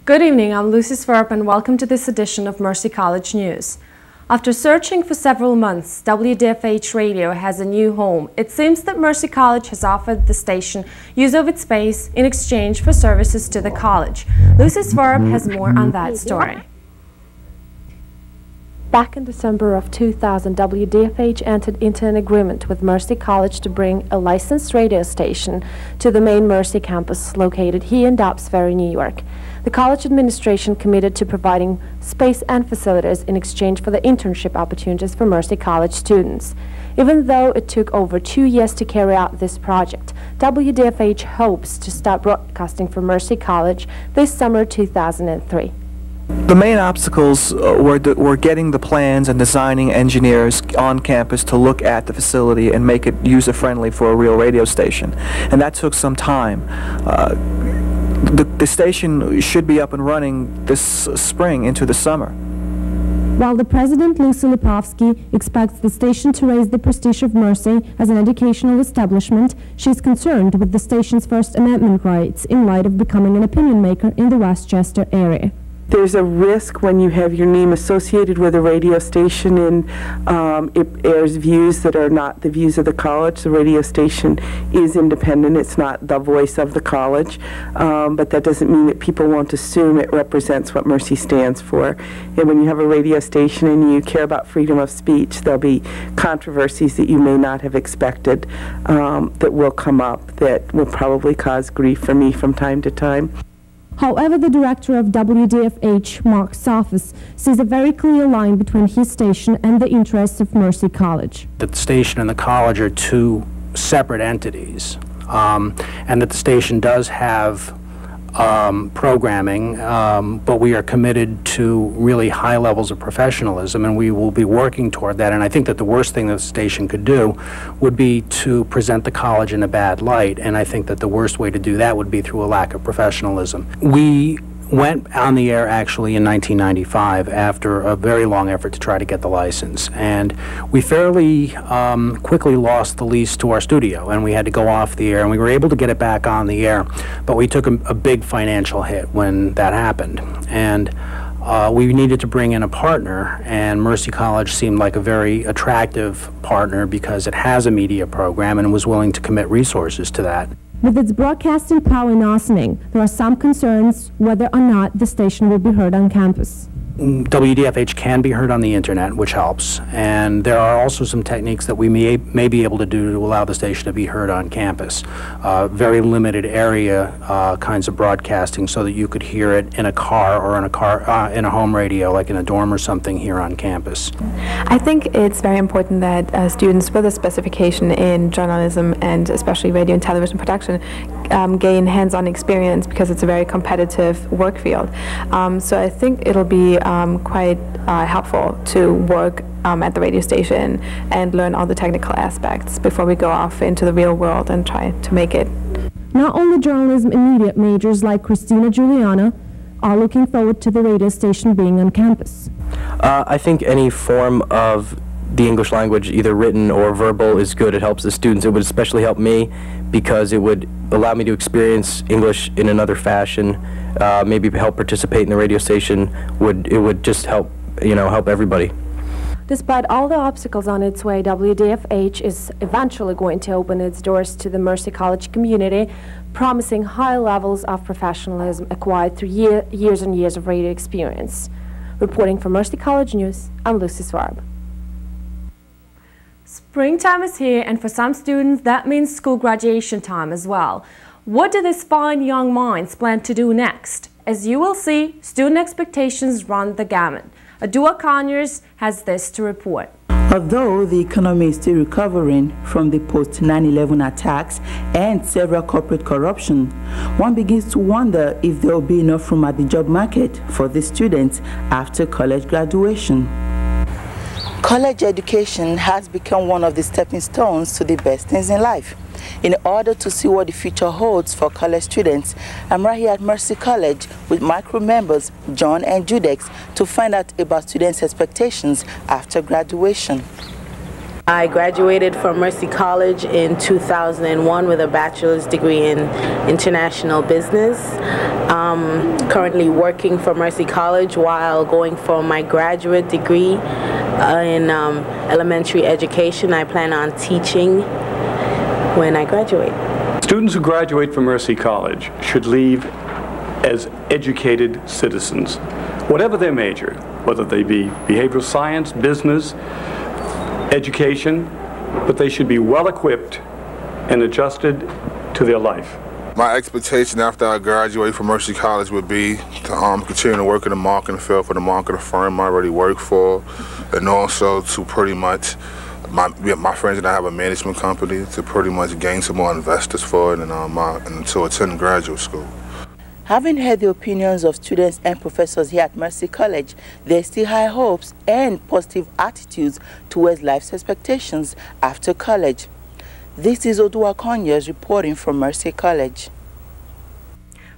Good evening, I'm Lucy Swerp and welcome to this edition of Mercy College News. After searching for several months, WDFH Radio has a new home. It seems that Mercy College has offered the station use of its space in exchange for services to the college. Lucy Swerp has more on that story. Back in December of 2000, WDFH entered into an agreement with Mercy College to bring a licensed radio station to the main Mercy campus located here in Dobbs Ferry, New York. The college administration committed to providing space and facilities in exchange for the internship opportunities for Mercy College students. Even though it took over 2 years to carry out this project, WDFH hopes to start broadcasting for Mercy College this summer 2003. The main obstacles were getting the plans and designing engineers on campus to look at the facility and make it user-friendly for a real radio station. And that took some time. The station should be up and running this spring into the summer. While the president, Lucy Lipovsky, expects the station to raise the prestige of Mercy as an educational establishment, she is concerned with the station's First Amendment rights in light of becoming an opinion maker in the Westchester area. There's a risk when you have your name associated with a radio station and it airs views that are not the views of the college. The radio station is independent. It's not the voice of the college, but that doesn't mean that people won't assume it represents what Mercy stands for. And when you have a radio station and you care about freedom of speech, there'll be controversies that you may not have expected that will come up that will probably cause grief for me from time to time. However, the director of WDFH, Mark Sophis, sees a very clear line between his station and the interests of Mercy College. That the station and the college are two separate entities, and that the station does have programming, but we are committed to really high levels of professionalism, and we will be working toward that. And I think that the worst thing that the station could do would be to present the college in a bad light, and I think that the worst way to do that would be through a lack of professionalism. We went on the air actually in 1995 after a very long effort to try to get the license, and we fairly quickly lost the lease to our studio, and we had to go off the air, and we were able to get it back on the air, but we took a big financial hit when that happened, and we needed to bring in a partner, and Mercy College seemed like a very attractive partner because it has a media program and was willing to commit resources to that. With its broadcasting power in Ossining, there are some concerns whether or not the station will be heard on campus. WDFH can be heard on the internet, which helps, and there are also some techniques that we may be able to do to allow the station to be heard on campus. Very limited area kinds of broadcasting so that you could hear it in a car or in a home radio, like in a dorm or something here on campus. I think it's very important that students with a specification in journalism and especially radio and television production gain hands-on experience because it's a very competitive work field. So I think it'll be quite helpful to work at the radio station and learn all the technical aspects before we go off into the real world and try to make it. Not only journalism and media majors like Christina Juliana are looking forward to the radio station being on campus. I think any form of the English language, either written or verbal, is good. It helps the students. It would especially help me because it would allow me to experience English in another fashion, maybe help participate in the radio station. It would just help, help everybody. Despite all the obstacles on its way, WDFH is eventually going to open its doors to the Mercy College community, promising high levels of professionalism acquired through years and years of radio experience. Reporting for Mercy College News, I'm Lucy Swerp. Springtime is here, and for some students that means school graduation time as well. What do these fine young minds plan to do next? As you will see, student expectations run the gamut. Adua Conyers has this to report. Although the economy is still recovering from the post-9/11 attacks and several corporate corruption, one begins to wonder if there will be enough room at the job market for the students after college graduation. College education has become one of the stepping stones to the best things in life. In order to see what the future holds for college students, I'm right here at Mercy College with my crew members, John and Judex, to find out about students' expectations after graduation. I graduated from Mercy College in 2001 with a bachelor's degree in international business. Currently working for Mercy College while going for my graduate degree in elementary education. I plan on teaching when I graduate. Students who graduate from Mercy College should leave as educated citizens, whatever their major, whether they be behavioral science, business, education, but they should be well equipped and adjusted to their life. My expectation after I graduate from Mercy College would be to continue to work in the marketing field for the marketing firm I already work for, and also to pretty much, my friends and I have a management company, to pretty much gain some more investors for it, and to attend graduate school. Having heard the opinions of students and professors here at Mercy College, there's still high hopes and positive attitudes towards life's expectations after college. This is Odua Conyers reporting from Mercy College.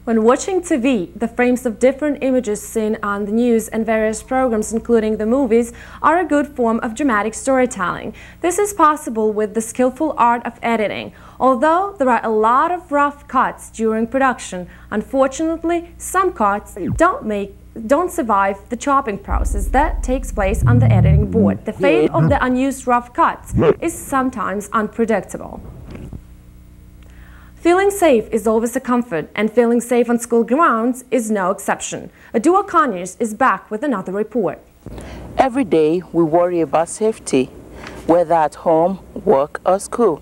When watching TV, the frames of different images seen on the news and various programs, including the movies, are a good form of dramatic storytelling. This is possible with the skillful art of editing. Although there are a lot of rough cuts during production, unfortunately, some cuts don't survive the chopping process that takes place on the editing board. The fate of the unused rough cuts is sometimes unpredictable. Feeling safe is always a comfort, and feeling safe on school grounds is no exception. Odua Conyers is back with another report. Every day we worry about safety, whether at home, work or school.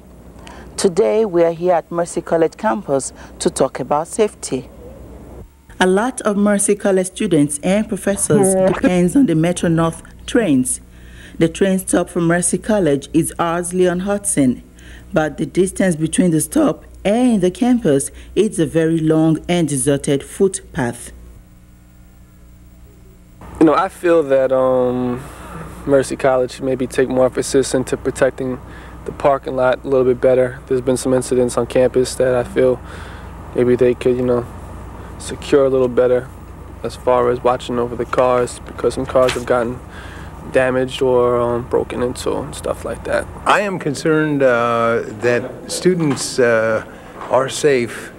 Today we are here at Mercy College campus to talk about safety. A lot of Mercy College students and professors depends on the Metro North trains. The train stop from Mercy College is Ardsley on Hudson, but the distance between the stop and the campus is a very long and deserted footpath. You know, I feel that Mercy College should maybe take more emphasis into protecting the parking lot a little bit better. There's been some incidents on campus that I feel maybe they could, you know, secure a little better as far as watching over the cars, because some cars have gotten damaged or broken into and stuff like that. I am concerned that students are safe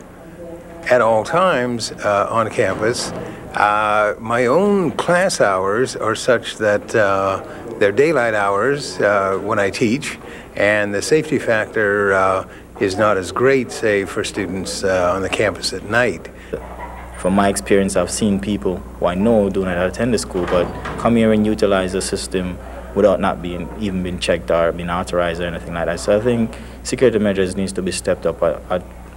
at all times on campus. My own class hours are such that they're daylight hours when I teach, and the safety factor is not as great, say, for students on the campus at night. From my experience, I've seen people who I know do not attend the school, but come here and utilize the system without not even being checked or being authorized or anything like that. So I think security measures needs to be stepped up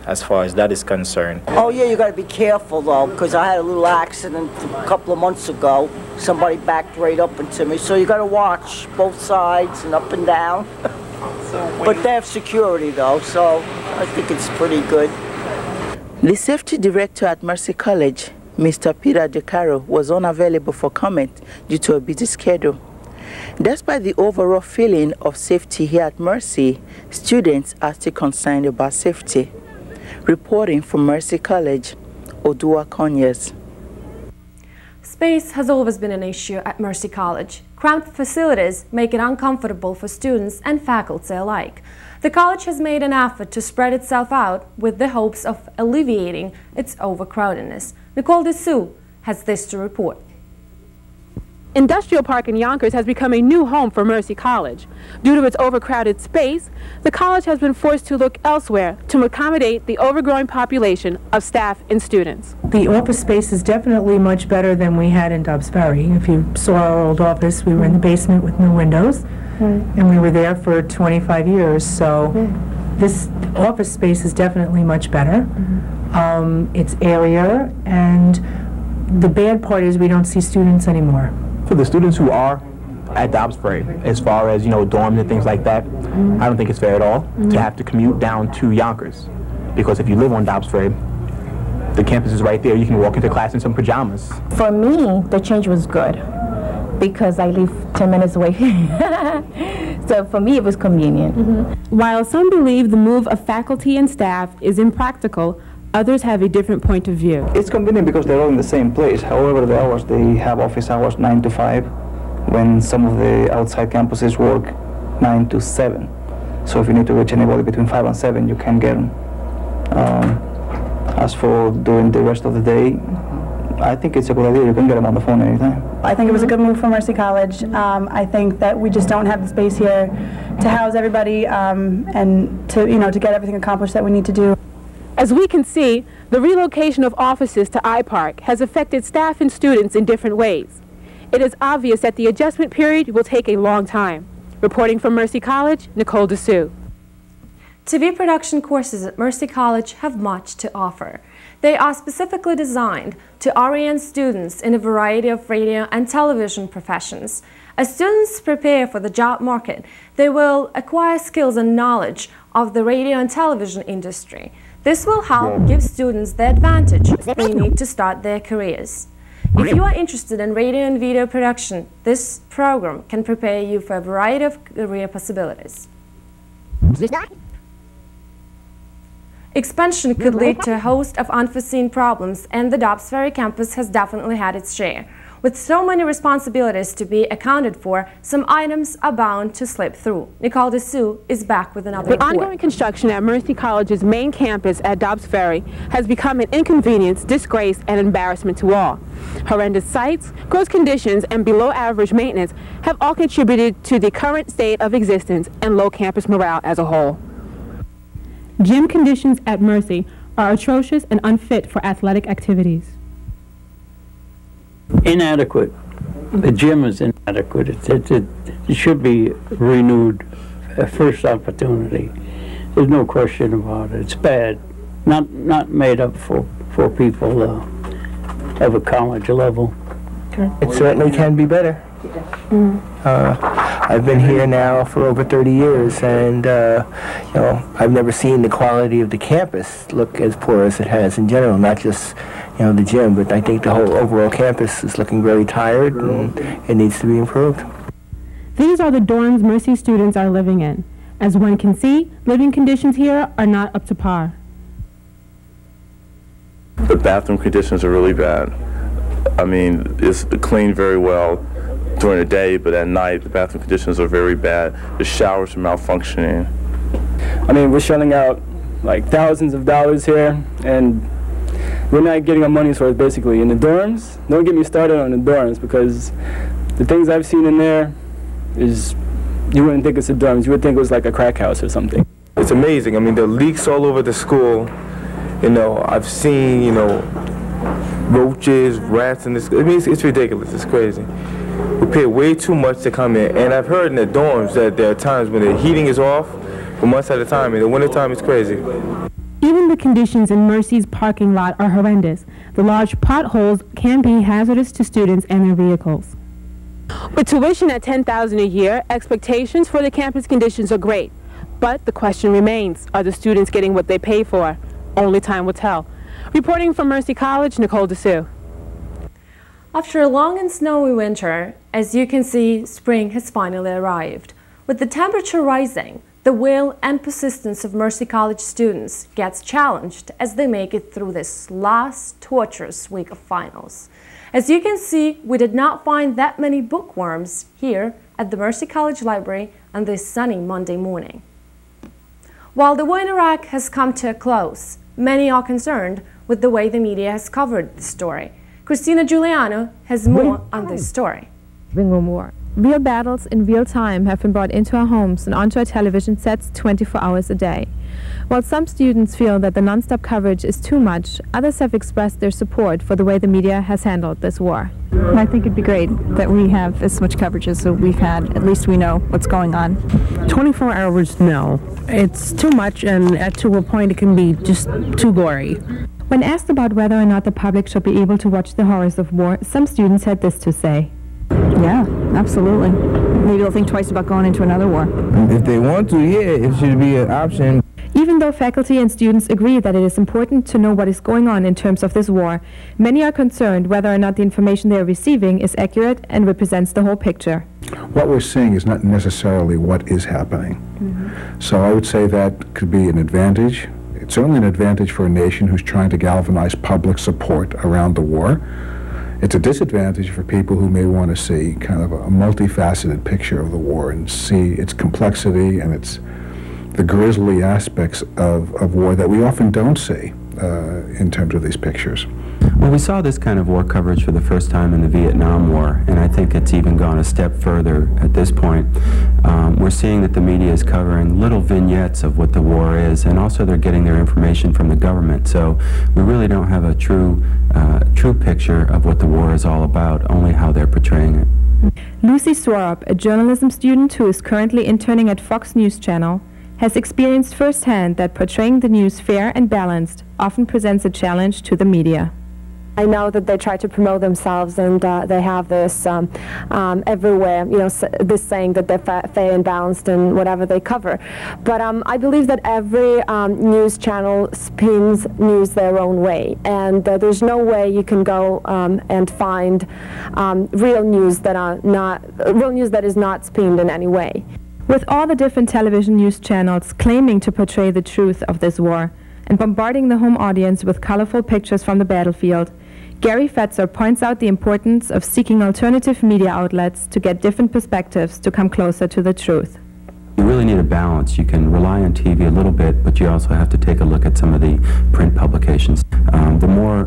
as far as that is concerned. Oh yeah, you got to be careful though, because I had a little accident a couple of months ago. Somebody backed right up into me, so you got to watch both sides and up and down. But they have security though, so I think it's pretty good. The safety director at Mercy College, Mr. Peter DeCaro, was unavailable for comment due to a busy schedule. Despite the overall feeling of safety here at Mercy, students are still concerned about safety. Reporting from Mercy College, Odua Conyers. Space has always been an issue at Mercy College. Cramped facilities make it uncomfortable for students and faculty alike. The college has made an effort to spread itself out with the hopes of alleviating its overcrowdedness. Nicole Dessou has this to report. Industrial Park in Yonkers has become a new home for Mercy College. Due to its overcrowded space, the college has been forced to look elsewhere to accommodate the overgrowing population of staff and students. The office space is definitely much better than we had in Dobbs Ferry. If you saw our old office, we were in the basement with no windows, and we were there for 25 years, so this office space is definitely much better. It's airier, and the bad part is we don't see students anymore. For the students who are at Dobbs Ferry, as far as, you know, dorms and things like that, I don't think it's fair at all to have to commute down to Yonkers. Because if you live on Dobbs Ferry, the campus is right there. You can walk into class in some pajamas. For me, the change was good because I live 10 minutes away. So for me, it was convenient. While some believe the move of faculty and staff is impractical, others have a different point of view. It's convenient because they're all in the same place. However, the hours, they have office hours 9 to 5, when some of the outside campuses work 9 to 7. So if you need to reach anybody between 5 and 7, you can get them. As for during the rest of the day, I think it's a good idea. You can get them on the phone anytime. I think it was a good move for Mercy College. I think that we just don't have the space here to house everybody and to get everything accomplished that we need to do. As we can see, the relocation of offices to iPark has affected staff and students in different ways. It is obvious that the adjustment period will take a long time. Reporting from Mercy College, Nicole Dessou. TV production courses at Mercy College have much to offer. They are specifically designed to orient students in a variety of radio and television professions. As students prepare for the job market, they will acquire skills and knowledge of the radio and television industry. This will help give students the advantage they need to start their careers. If you are interested in radio and video production, this program can prepare you for a variety of career possibilities. Expansion could lead to a host of unforeseen problems, and the Dobbs Ferry campus has definitely had its share. With so many responsibilities to be accounted for, some items are bound to slip through. Nicole Dessou is back with another report. The ongoing construction at Mercy College's main campus at Dobbs Ferry has become an inconvenience, disgrace, and embarrassment to all. Horrendous sites, gross conditions, and below-average maintenance have all contributed to the current state of existence and low campus morale as a whole. Gym conditions at Mercy are atrocious and unfit for athletic activities. Inadequate. The gym is inadequate. It should be renewed at first opportunity. There's no question about it. It's bad. Not made up for people of a college level. It certainly can be better. I've been here now for over 30 years, and I've never seen the quality of the campus look as poor as it has in general, not just the gym, but I think the whole overall campus is looking very tired, and it needs to be improved. These are the dorms Mercy students are living in. As one can see, living conditions here are not up to par. The bathroom conditions are really bad. I mean, it's cleaned very well during the day, but at night the bathroom conditions are very bad. The showers are malfunctioning. I mean, we're shelling out like thousands of dollars here, and we're not getting our money's worth basically. In the dorms, don't get me started on the dorms, because the things I've seen in there is, you wouldn't think it's a dorms, you would think it was like a crack house or something. It's amazing. I mean, there are leaks all over the school. I've seen, roaches, rats in this. I mean, it's ridiculous. It's crazy. We pay way too much to come in, and I've heard in the dorms that there are times when the heating is off for months at a time. In the wintertime, it's crazy. Even the conditions in Mercy's parking lot are horrendous. The large potholes can be hazardous to students and their vehicles. With tuition at $10,000 a year, expectations for the campus conditions are great. But the question remains, are the students getting what they pay for? Only time will tell. Reporting from Mercy College, Nicole Dessou. After a long and snowy winter, as you can see, spring has finally arrived. With the temperature rising, the will and persistence of Mercy College students gets challenged as they make it through this last torturous week of finals. As you can see, we did not find that many bookworms here at the Mercy College Library on this sunny Monday morning. While the war in Iraq has come to a close, many are concerned with the way the media has covered the story. Christina Giuliano has more on this story. Real battles in real time have been brought into our homes and onto our television sets 24 hours a day. While some students feel that the non-stop coverage is too much, others have expressed their support for the way the media has handled this war. I think it'd be great that we have as much coverage as we've had. At least we know what's going on. 24 hours, no. It's too much, and to a point it can be just too gory. When asked about whether or not the public should be able to watch the horrors of war, some students had this to say. Yeah, absolutely. Maybe they'll think twice about going into another war. If they want to, yeah, it should be an option. Even though faculty and students agree that it is important to know what is going on in terms of this war, many are concerned whether or not the information they are receiving is accurate and represents the whole picture. What we're seeing is not necessarily what is happening. So I would say that could be an advantage. It's certainly an advantage for a nation who's trying to galvanize public support around the war. It's a disadvantage for people who may want to see kind of a multifaceted picture of the war and see its complexity and the grisly aspects of war that we often don't see in terms of these pictures. Well, we saw this kind of war coverage for the first time in the Vietnam War, and I think it's even gone a step further at this point. We're seeing that the media is covering little vignettes of what the war is, and also they're getting their information from the government. So we really don't have a true picture of what the war is all about, only how they're portraying it. Lucy Swarup, a journalism student who is currently interning at Fox News Channel, has experienced firsthand that portraying the news fair and balanced often presents a challenge to the media. I know that they try to promote themselves, and they have this everywhere, this saying that they're fair and balanced in whatever they cover. But I believe that every news channel spins news their own way, and there's no way you can go and find real news that is not spinned in any way. With all the different television news channels claiming to portray the truth of this war and bombarding the home audience with colorful pictures from the battlefield, Gary Fetzer points out the importance of seeking alternative media outlets to get different perspectives to come closer to the truth. You really need a balance. You can rely on TV a little bit, but you also have to take a look at some of the print publications. The more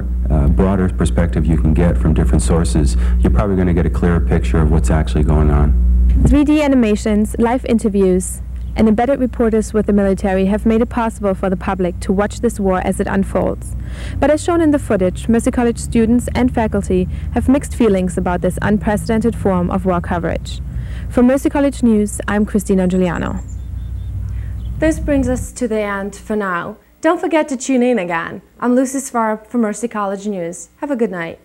broader perspective you can get from different sources, you're probably going to get a clearer picture of what's actually going on. 3D animations, live interviews, and embedded reporters with the military have made it possible for the public to watch this war as it unfolds. But as shown in the footage, Mercy College students and faculty have mixed feelings about this unprecedented form of war coverage. For Mercy College News, I'm Christina Giuliano. This brings us to the end for now. Don't forget to tune in again. I'm Lucy Swarup for Mercy College News. Have a good night.